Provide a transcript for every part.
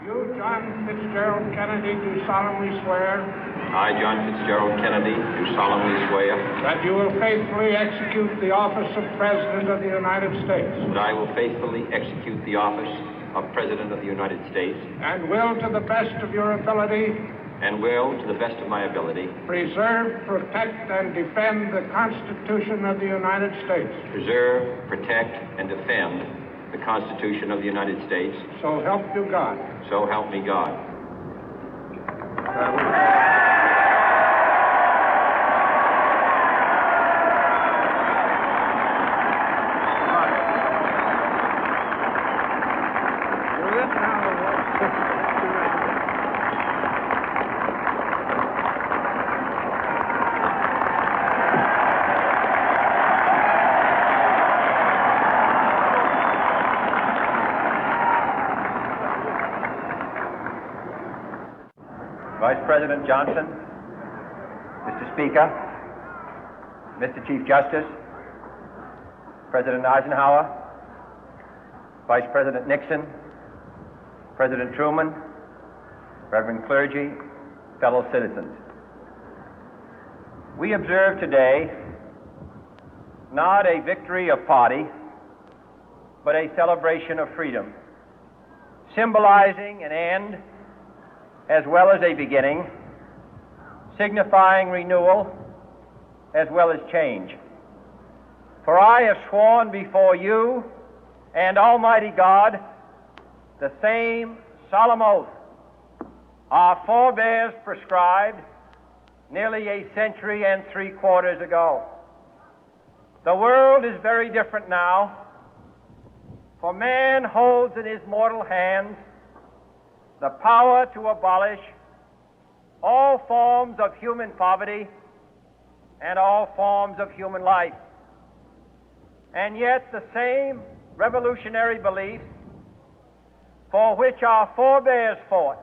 You, John Fitzgerald Kennedy, do solemnly swear. I, John Fitzgerald Kennedy, do solemnly swear. That you will faithfully execute the office of President of the United States. That I will faithfully execute the office of President of the United States. And will, to the best of your ability. And will, to the best of my ability. Preserve, protect, and defend the Constitution of the United States. Preserve, protect, and defend the Constitution of the United States. So help you God. So help me God. Vice President Johnson, Mr. Speaker, Mr. Chief Justice, President Eisenhower, Vice President Nixon, President Truman, Reverend clergy, fellow citizens. We observe today not a victory of party, but a celebration of freedom, symbolizing an end as well as a beginning, signifying renewal as well as change. For I have sworn before you and Almighty God the same solemn oath our forebears prescribed nearly a century and 3/4 ago. The world is very different now, for man holds in his mortal hands the power to abolish all forms of human poverty and all forms of human life. And yet the same revolutionary beliefs for which our forebears fought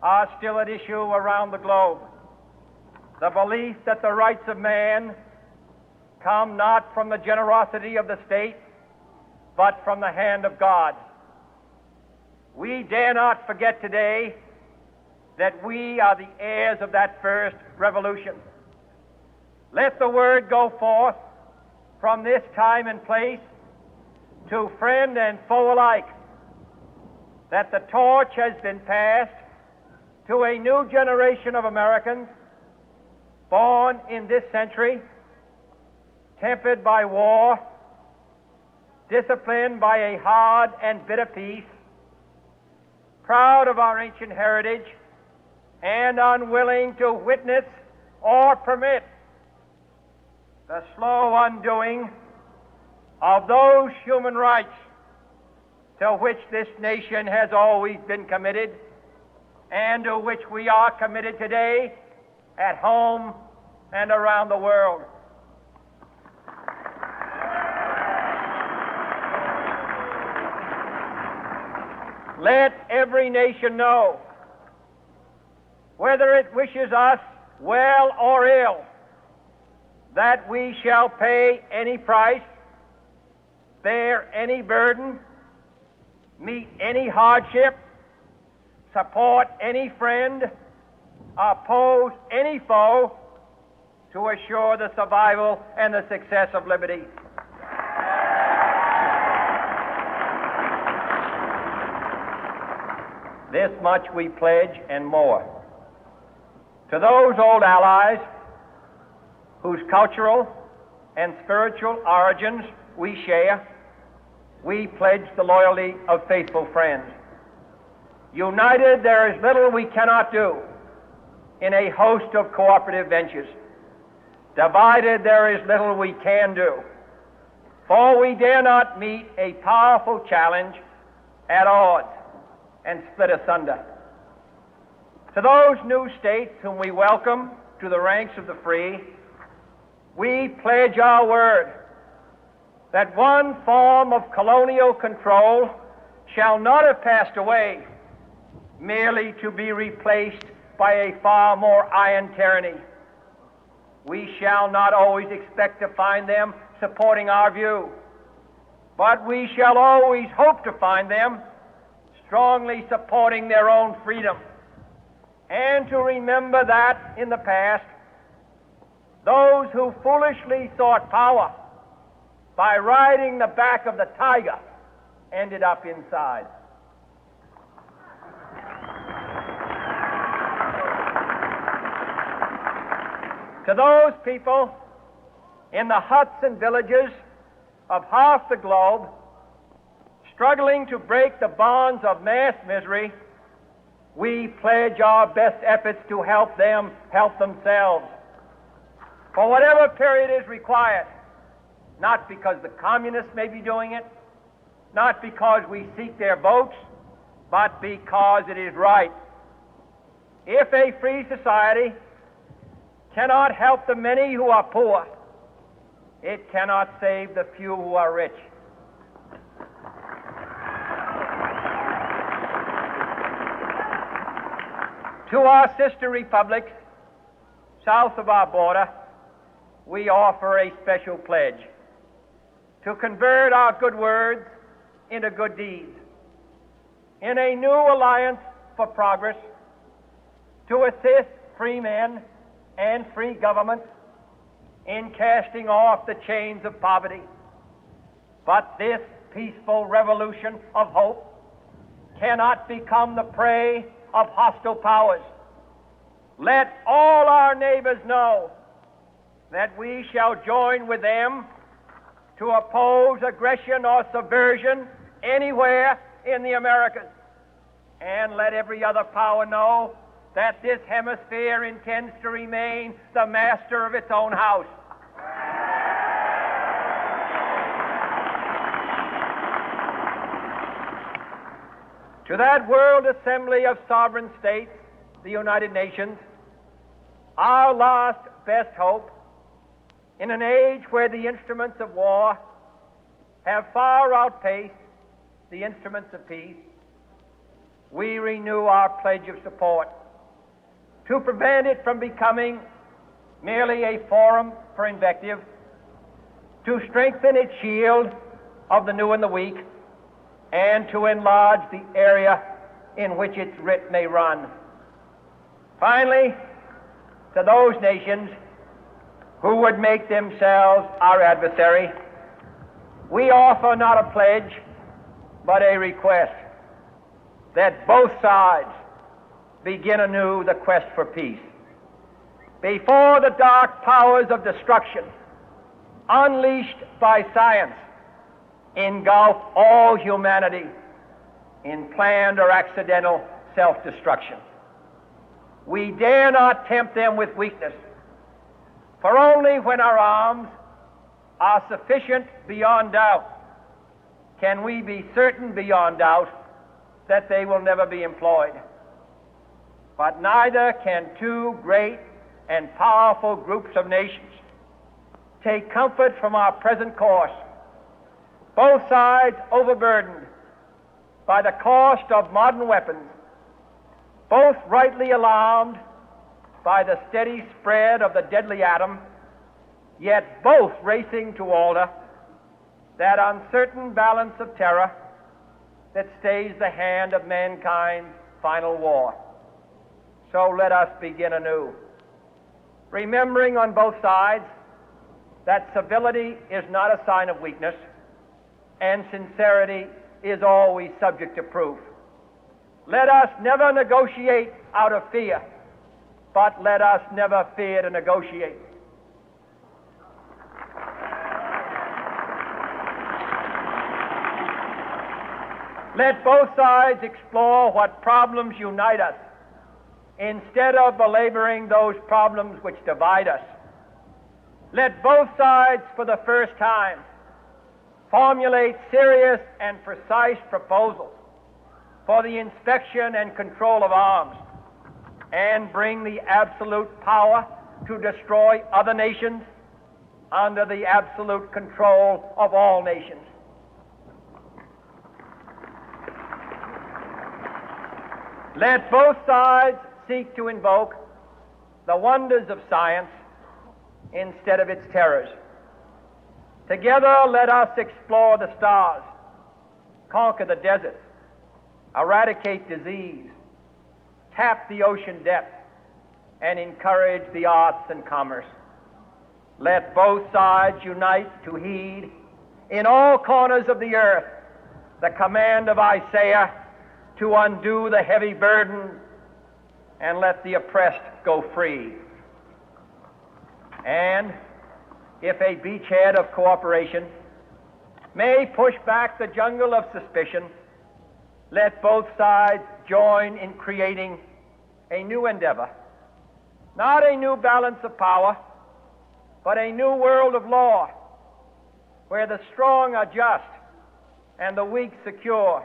are still at issue around the globe. The belief that the rights of man come not from the generosity of the state, but from the hand of God. We dare not forget today that we are the heirs of that first revolution. Let the word go forth from this time and place to friend and foe alike that the torch has been passed to a new generation of Americans born in this century, tempered by war, disciplined by a hard and bitter peace, proud of our ancient heritage, and unwilling to witness or permit the slow undoing of those human rights to which this nation has always been committed and to which we are committed today at home and around the world. Let every nation know, whether it wishes us well or ill, that we shall pay any price, bear any burden, meet any hardship, support any friend, oppose any foe to assure the survival and the success of liberty. This much we pledge and more. To those old allies whose cultural and spiritual origins we share, we pledge the loyalty of faithful friends. United, there is little we cannot do in a host of cooperative ventures. Divided, there is little we can do, for we dare not meet a powerful challenge at odds and split asunder. To those new states whom we welcome to the ranks of the free, we pledge our word that one form of colonial control shall not have passed away, merely to be replaced by a far more iron tyranny. We shall not always expect to find them supporting our view, but we shall always hope to find them strongly supporting their own freedom, and to remember that in the past, those who foolishly sought power by riding the back of the tiger ended up inside. To those people in the huts and villages of half the globe struggling to break the bonds of mass misery, we pledge our best efforts to help them help themselves for whatever period is required, not because the communists may be doing it, not because we seek their votes, but because it is right. If a free society cannot help the many who are poor, it cannot save the few who are rich. To our sister republics south of our border, we offer a special pledge to convert our good words into good deeds, in a new alliance for progress, to assist free men and free governments in casting off the chains of poverty. But this peaceful revolution of hope cannot become the prey of hostile powers. Let all our neighbors know that we shall join with them to oppose aggression or subversion anywhere in the Americas. And let every other power know that this hemisphere intends to remain the master of its own house. To that World Assembly of Sovereign States, the United Nations, our last best hope, in an age where the instruments of war have far outpaced the instruments of peace, we renew our pledge of support to prevent it from becoming merely a forum for invective, to strengthen its shield of the new and the weak, and to enlarge the area in which its writ may run. Finally, to those nations who would make themselves our adversary, we offer not a pledge, but a request that both sides begin anew the quest for peace. Before the dark powers of destruction, unleashed by science, engulf all humanity in planned or accidental self-destruction, we dare not tempt them with weakness, for only when our arms are sufficient beyond doubt can we be certain beyond doubt that they will never be employed. But neither can two great and powerful groups of nations take comfort from our present course, both sides overburdened by the cost of modern weapons, both rightly alarmed by the steady spread of the deadly atom, yet both racing to alter that uncertain balance of terror that stays the hand of mankind's final war. So let us begin anew, remembering on both sides that civility is not a sign of weakness, and sincerity is always subject to proof. Let us never negotiate out of fear, but let us never fear to negotiate. Let both sides explore what problems unite us, instead of belaboring those problems which divide us. Let both sides, for the first time, formulate serious and precise proposals for the inspection and control of arms, and bring the absolute power to destroy other nations under the absolute control of all nations. Let both sides seek to invoke the wonders of science instead of its terrors. Together, let us explore the stars, conquer the deserts, eradicate disease, tap the ocean depth, and encourage the arts and commerce. Let both sides unite to heed in all corners of the earth the command of Isaiah to undo the heavy burden and let the oppressed go free. And if a beachhead of cooperation may push back the jungle of suspicion, let both sides join in creating a new endeavor, not a new balance of power, but a new world of law, where the strong are just and the weak secure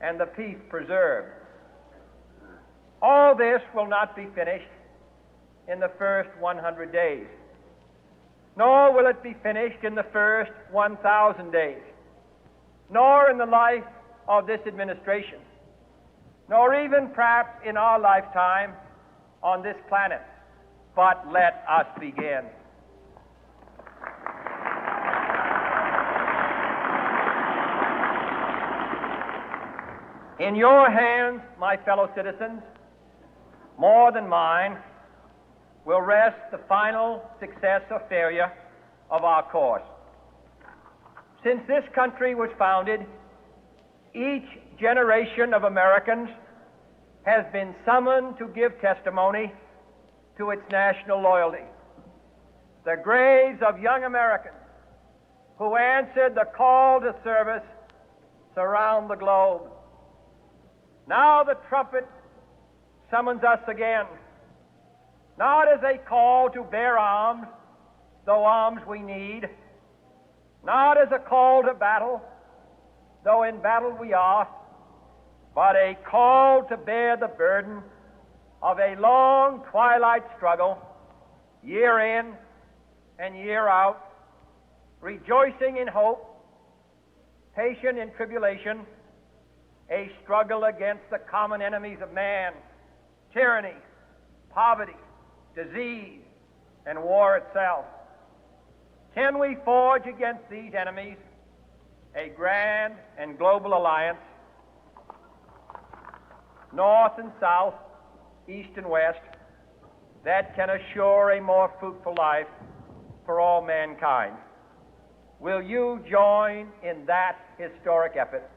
and the peace preserved. All this will not be finished in the first 100 days, nor will it be finished in the first 1,000 days, nor in the life of this administration, nor even perhaps in our lifetime on this planet. But let us begin. In your hands, my fellow citizens, more than mine, will rest the final success or failure of our course. Since this country was founded, each generation of Americans has been summoned to give testimony to its national loyalty. The graves of young Americans who answered the call to service surround the globe. Now the trumpet summons us again, not as a call to bear arms, though arms we need, not as a call to battle, though in battle we are, but a call to bear the burden of a long twilight struggle, year in and year out, rejoicing in hope, patient in tribulation, a struggle against the common enemies of man, tyranny, poverty, disease, and war itself. Can we forge against these enemies a grand and global alliance, north and south, east and west, that can assure a more fruitful life for all mankind? Will you join in that historic effort?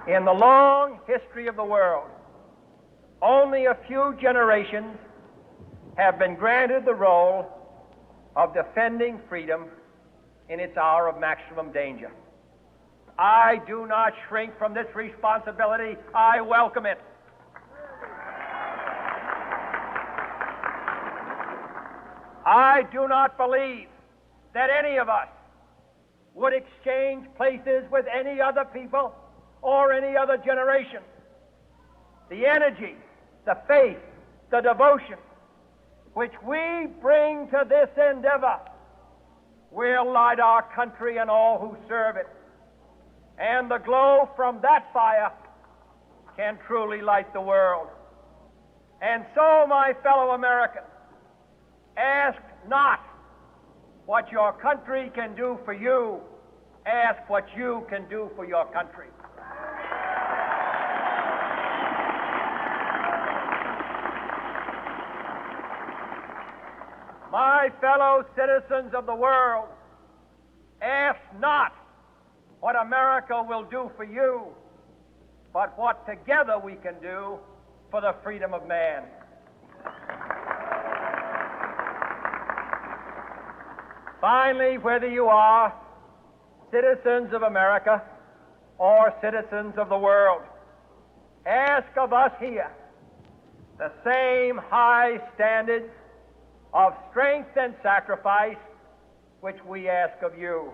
In the long history of the world, only a few generations have been granted the role of defending freedom in its hour of maximum danger. I do not shrink from this responsibility. I welcome it. I do not believe that any of us would exchange places with any other people or any other generation. The energy, the faith, the devotion which we bring to this endeavor will light our country and all who serve it. And the glow from that fire can truly light the world. And so, my fellow Americans, ask not what your country can do for you. Ask what you can do for your country. My fellow citizens of the world, ask not what America will do for you, but what together we can do for the freedom of man. Finally, whether you are citizens of America or citizens of the world, ask of us here the same high standards of strength and sacrifice which we ask of you.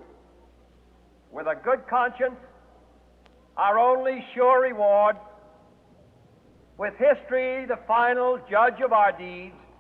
With a good conscience, our only sure reward, with history the final judge of our deeds,